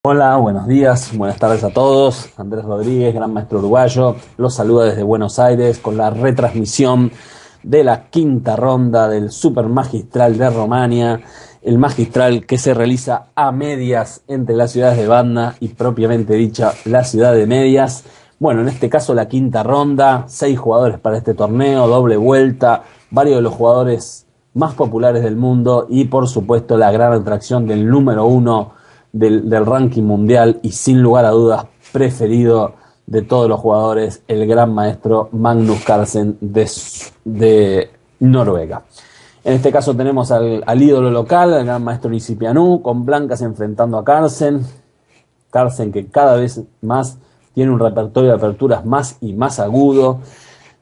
Hola, buenos días, buenas tardes a todos. Andrés Rodríguez, gran maestro uruguayo, los saluda desde Buenos Aires con la retransmisión de la quinta ronda del Super Magistral de Romania, el magistral que se realiza a medias entre las ciudades de Banda y propiamente dicha la ciudad de Medias. Bueno, en este caso la quinta ronda, 6 jugadores para este torneo, doble vuelta, varios de los jugadores más populares del mundo y por supuesto la gran atracción del número uno del ranking mundial y sin lugar a dudas preferido de todos los jugadores, el gran maestro Magnus Carlsen de Noruega. En este caso tenemos al ídolo local, el gran maestro Nisipianú, con blancas enfrentando a Carlsen. Carlsen que cada vez más tiene un repertorio de aperturas más y más agudo.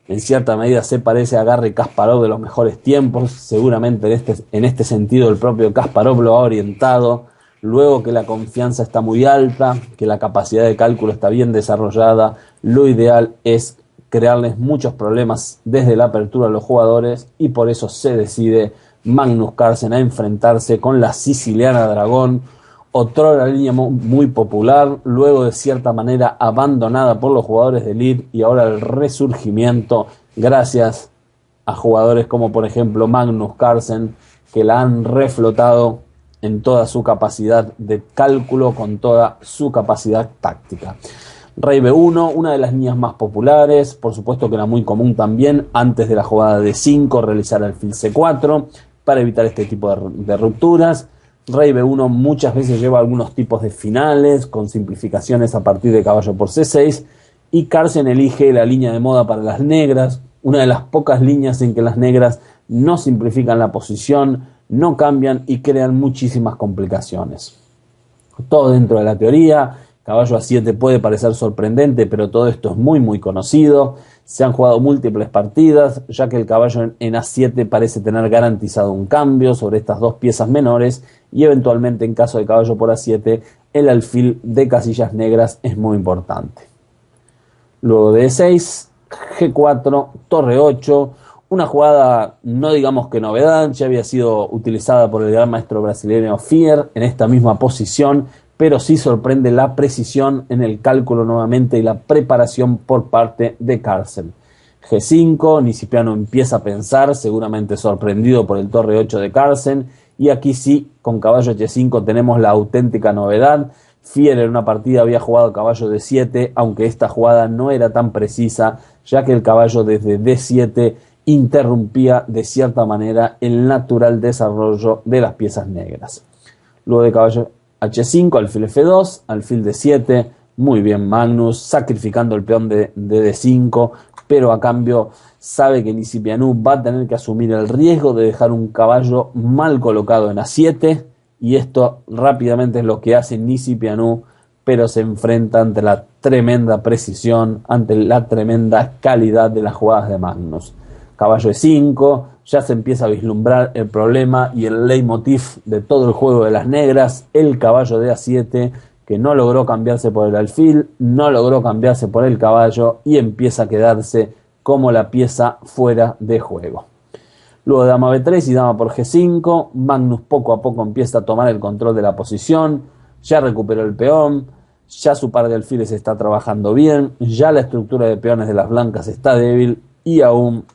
En cierta medida se parece a Garry Kasparov de los mejores tiempos. Seguramente en este sentido el propio Kasparov lo ha orientado. Luego que la confianza está muy alta, que la capacidad de cálculo está bien desarrollada, lo ideal es crearles muchos problemas desde la apertura a los jugadores y por eso se decide Magnus Carlsen a enfrentarse con la siciliana Dragón, otrora línea muy popular, luego de cierta manera abandonada por los jugadores de Elite y ahora el resurgimiento gracias a jugadores como por ejemplo Magnus Carlsen que la han reflotado en toda su capacidad de cálculo, con toda su capacidad táctica. Rey B1, una de las líneas más populares, por supuesto que era muy común también, antes de la jugada de 5, realizar alfil C4, para evitar este tipo de rupturas. Rey B1 muchas veces lleva algunos tipos de finales, con simplificaciones a partir de caballo por C6, y Carlsen elige la línea de moda para las negras, una de las pocas líneas en que las negras no simplifican la posición, no cambian y crean muchísimas complicaciones. Todo dentro de la teoría. Caballo A7 puede parecer sorprendente, pero todo esto es muy conocido. Se han jugado múltiples partidas, ya que el caballo en A7 parece tener garantizado un cambio sobre estas dos piezas menores y eventualmente en caso de caballo por A7 el alfil de casillas negras es muy importante. Luego de E6, G4, torre 8, una jugada no digamos que novedad, ya había sido utilizada por el gran maestro brasileño Fier en esta misma posición, pero sí sorprende la precisión en el cálculo nuevamente y la preparación por parte de Carlsen. G5, Nisipianú empieza a pensar, seguramente sorprendido por el torre 8 de Carlsen, y aquí sí, con caballo H5 tenemos la auténtica novedad. Fier en una partida había jugado caballo D7, aunque esta jugada no era tan precisa, ya que el caballo desde D7 interrumpía de cierta manera el natural desarrollo de las piezas negras. Luego de caballo H5, alfil F2, alfil D7, muy bien Magnus, sacrificando el peón de D5, pero a cambio sabe que Nisipianú va a tener que asumir el riesgo de dejar un caballo mal colocado en A7, y esto rápidamente es lo que hace Nisipianú, pero se enfrenta ante la tremenda precisión, ante la tremenda calidad de las jugadas de Magnus. Caballo E5, ya se empieza a vislumbrar el problema y el leitmotiv de todo el juego de las negras, el caballo de A7, que no logró cambiarse por el alfil, no logró cambiarse por el caballo y empieza a quedarse como la pieza fuera de juego. Luego de dama B3 y dama por G5, Magnus poco a poco empieza a tomar el control de la posición, ya recuperó el peón, ya su par de alfiles está trabajando bien, ya la estructura de peones de las blancas está débil y aún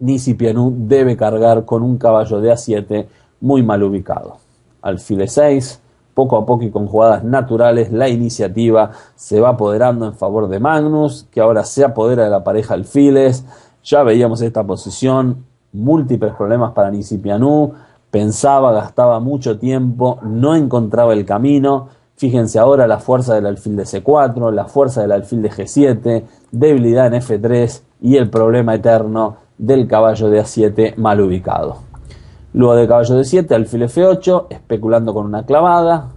Nisipianú debe cargar con un caballo de A7 muy mal ubicado. Alfil E6, poco a poco y con jugadas naturales, la iniciativa se va apoderando en favor de Magnus, que ahora se apodera de la pareja alfiles. Ya veíamos esta posición, múltiples problemas para Nisipianú, pensaba, gastaba mucho tiempo, no encontraba el camino. Fíjense ahora la fuerza del alfil de C4, la fuerza del alfil de G7, debilidad en F3 y el problema eterno del caballo de A7 mal ubicado. Luego de caballo de 7, alfil F8, especulando con una clavada,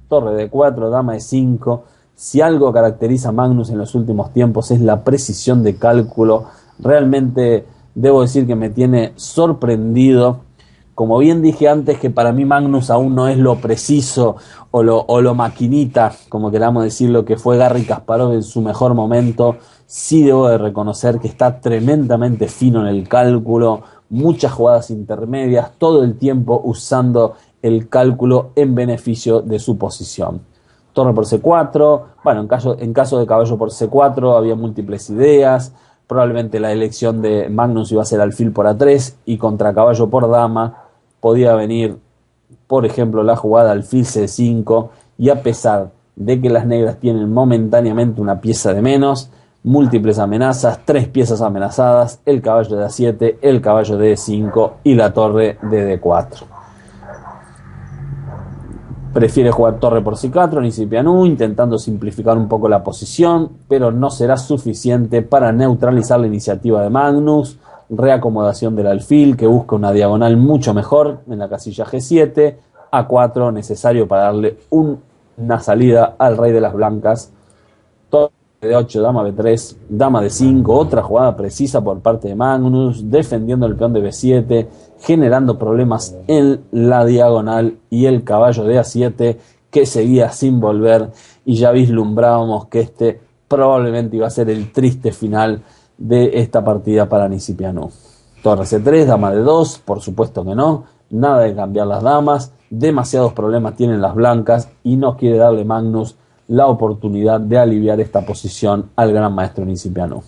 torre de 4, dama de 5. Si algo caracteriza a Magnus en los últimos tiempos es la precisión de cálculo. Realmente debo decir que me tiene sorprendido. Como bien dije antes, que para mí Magnus aún no es lo preciso o lo maquinita, como queramos decirlo, que fue Garry Kasparov en su mejor momento. Sí debo de reconocer que está tremendamente fino en el cálculo, muchas jugadas intermedias, todo el tiempo usando el cálculo en beneficio de su posición. torre por C4. Bueno, en caso de caballo por C4 había múltiples ideas. Probablemente la elección de Magnus iba a ser alfil por A3 y contra caballo por dama podía venir, por ejemplo, la jugada alfil C5, y a pesar de que las negras tienen momentáneamente una pieza de menos, múltiples amenazas, 3 piezas amenazadas, el caballo de A7, el caballo de E5 y la torre de D4. Prefiere jugar torre por C4 Nisipianú, intentando simplificar un poco la posición, pero no será suficiente para neutralizar la iniciativa de Magnus. Reacomodación del alfil, que busca una diagonal mucho mejor en la casilla G7, A4 necesario para darle una salida al rey de las blancas. Torre de 8, dama B3, dama de 5, otra jugada precisa por parte de Magnus, defendiendo el peón de B7, generando problemas en la diagonal, y el caballo de A7 que seguía sin volver, y ya vislumbrábamos que este probablemente iba a ser el triste final de esta partida para Nisipianú. Torre C3, dama de 2, por supuesto que no, nada de cambiar las damas, demasiados problemas tienen las blancas y no quiere darle Magnus la oportunidad de aliviar esta posición al gran maestro Nisipianú.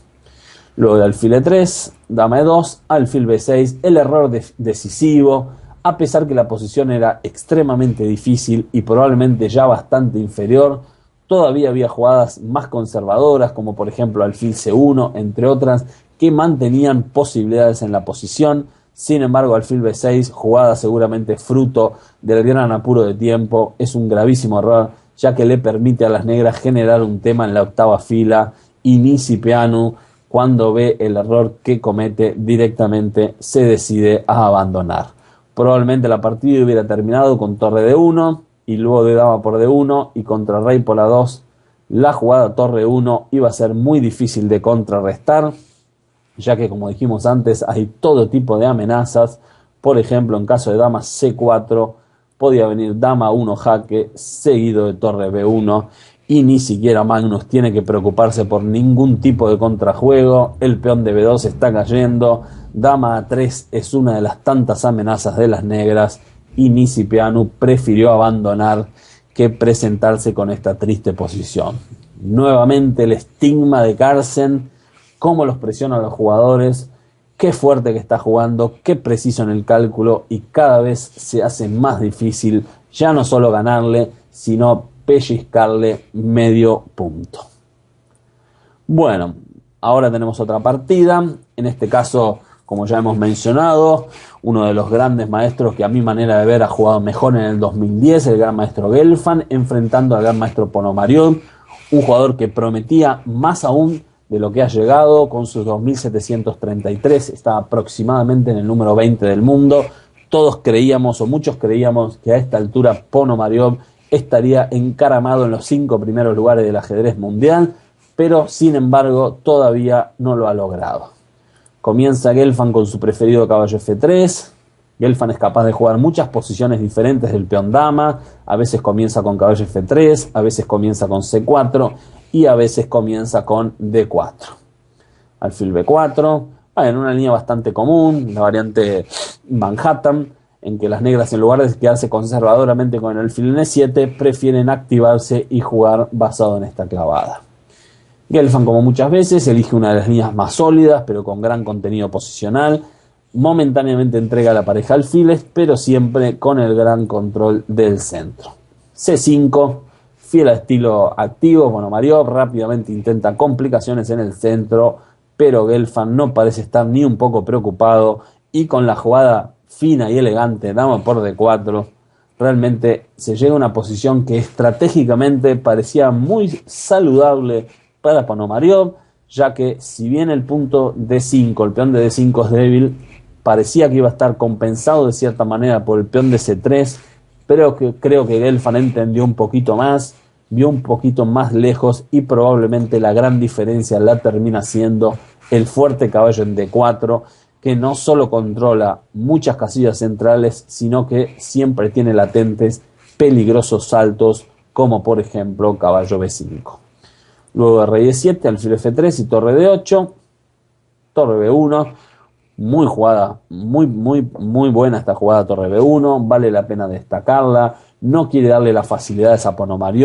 Luego de alfil E3, dama E2, alfil B6, el error decisivo, a pesar que la posición era extremadamente difícil y probablemente ya bastante inferior, todavía había jugadas más conservadoras, como por ejemplo alfil C1, entre otras, que mantenían posibilidades en la posición. Sin embargo, alfil B6, jugada seguramente fruto del gran apuro de tiempo, es un gravísimo error, ya que le permite a las negras generar un tema en la octava fila, y Nisipianú, cuando ve el error que comete, directamente se decide a abandonar. Probablemente la partida hubiera terminado con torre D1 y luego de dama por D1 y contra rey por A2. La jugada torre 1 iba a ser muy difícil de contrarrestar, ya que, como dijimos antes, hay todo tipo de amenazas. Por ejemplo, en caso de dama C4 podía venir dama 1 jaque seguido de torre B1, y ni siquiera Magnus tiene que preocuparse por ningún tipo de contrajuego. El peón de B2 está cayendo, dama A3 es una de las tantas amenazas de las negras, y Nisipianú prefirió abandonar que presentarse con esta triste posición. Nuevamente el estigma de Carlsen, cómo los presiona a los jugadores, qué fuerte que está jugando, qué preciso en el cálculo, y cada vez se hace más difícil ya no solo ganarle, sino pellizcarle medio punto. Bueno, ahora tenemos otra partida, en este caso, como ya hemos mencionado, uno de los grandes maestros que a mi manera de ver ha jugado mejor en el 2010, el gran maestro Gelfand, enfrentando al gran maestro Ponomariov, un jugador que prometía más aún de lo que ha llegado. Con sus 2.733 está aproximadamente en el número 20 del mundo. Todos creíamos, o muchos creíamos, que a esta altura Ponomariov estaría encaramado en los 5 primeros lugares del ajedrez mundial, pero sin embargo todavía no lo ha logrado. Comienza Gelfand con su preferido caballo F3. Gelfand es capaz de jugar muchas posiciones diferentes del peón dama. A veces comienza con caballo F3, a veces comienza con C4 y a veces comienza con D4. Alfil B4, en una línea bastante común, la variante Manhattan, en que las negras, en lugar de quedarse conservadoramente con el alfil en E7, prefieren activarse y jugar basado en esta clavada. Gelfand, como muchas veces, elige una de las líneas más sólidas, pero con gran contenido posicional. Momentáneamente entrega la pareja alfiles, pero siempre con el gran control del centro. C5, fiel al estilo activo, Ponomariov rápidamente intenta complicaciones en el centro, pero Gelfand no parece estar ni un poco preocupado, y con la jugada fina y elegante, dama por D4, realmente se llega a una posición que estratégicamente parecía muy saludable para Ponomariov, ya que si bien el punto D5, el peón de D5 es débil, parecía que iba a estar compensado de cierta manera por el peón de C3, pero creo que Gelfand entendió un poquito más, vio un poquito más lejos, y probablemente la gran diferencia la termina siendo el fuerte caballo en D4, que no solo controla muchas casillas centrales, sino que siempre tiene latentes peligrosos saltos, como por ejemplo caballo B5. Luego de rey E7, alfil F3 y torre D8, torre B1, muy jugada, muy buena esta jugada torre B1, vale la pena destacarla. No quiere darle las facilidades a Ponomariov,